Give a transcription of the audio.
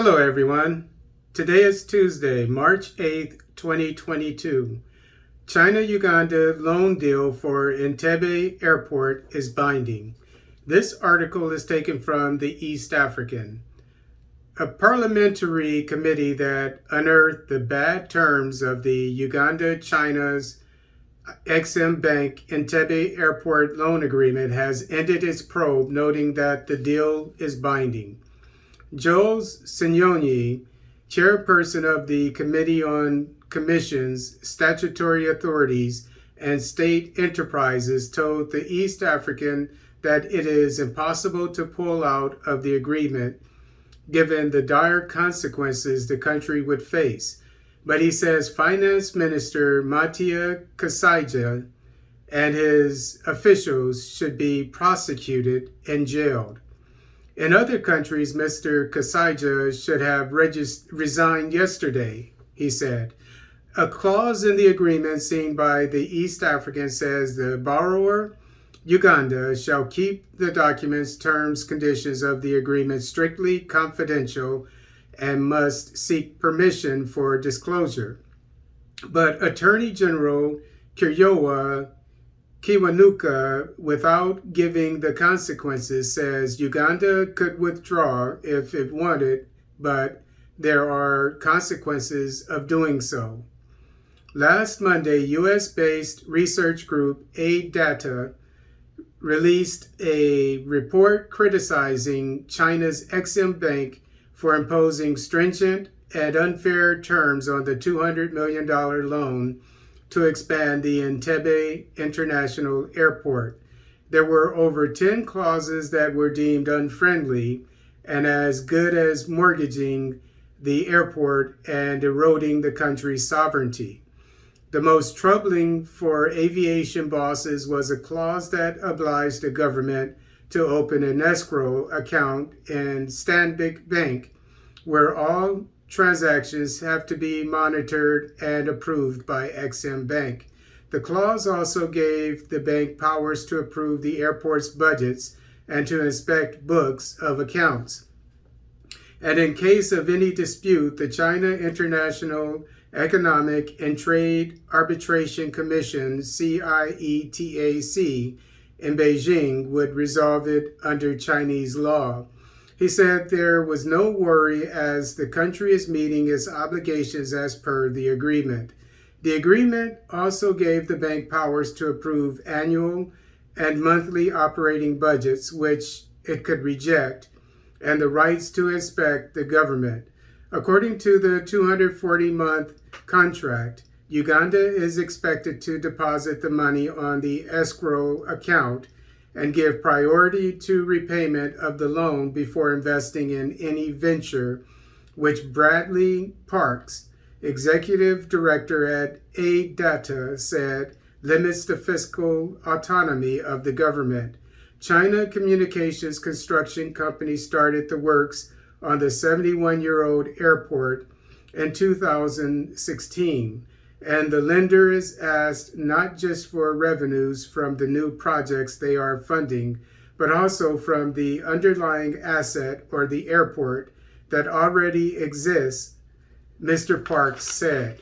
Hello everyone. Today is Tuesday, March 8th, 2022. China-Uganda loan deal for Entebbe Airport is binding. This article is taken from the East African. A parliamentary committee that unearthed the bad terms of the Uganda-China's Exim Bank Entebbe Airport loan agreement has ended its probe, noting that the deal is binding. Jules Signoni, chairperson of the Committee on Commissions, Statutory Authorities, and State Enterprises, told the East African that it is impossible to pull out of the agreement given the dire consequences the country would face. But he says Finance Minister Matia Kasaija and his officials should be prosecuted and jailed. In other countries, Mr. Kasaija should have resigned yesterday, he said. A clause in the agreement seen by the East African says the borrower, Uganda, shall keep the documents, terms, conditions of the agreement strictly confidential and must seek permission for disclosure. But Attorney General Kiwanuka, without giving the consequences, says Uganda could withdraw if it wanted, but there are consequences of doing so. Last Monday, US-based research group Data released a report criticizing China's Exim Bank for imposing stringent and unfair terms on the $200 million loan to expand the Entebbe International Airport. There were over 10 clauses that were deemed unfriendly and as good as mortgaging the airport and eroding the country's sovereignty. The most troubling for aviation bosses was a clause that obliged the government to open an escrow account in Stanbic Bank, where all transactions have to be monitored and approved by Exim Bank. The clause also gave the bank powers to approve the airport's budgets and to inspect books of accounts. And in case of any dispute, the China International Economic and Trade Arbitration Commission, CIETAC, in Beijing would resolve it under Chinese law. He said there was no worry as the country is meeting its obligations as per the agreement. The agreement also gave the bank powers to approve annual and monthly operating budgets, which it could reject, and the rights to inspect the government. According to the 240-month contract, Uganda is expected to deposit the money on the escrow account and give priority to repayment of the loan before investing in any venture, which Bradley Parks, executive director at Data, said limits the fiscal autonomy of the government. China Communications Construction Company started the works on the 71-year-old airport in 2016. And the lender is asked not just for revenues from the new projects they are funding, but also from the underlying asset or the airport that already exists, Mr. Parks said.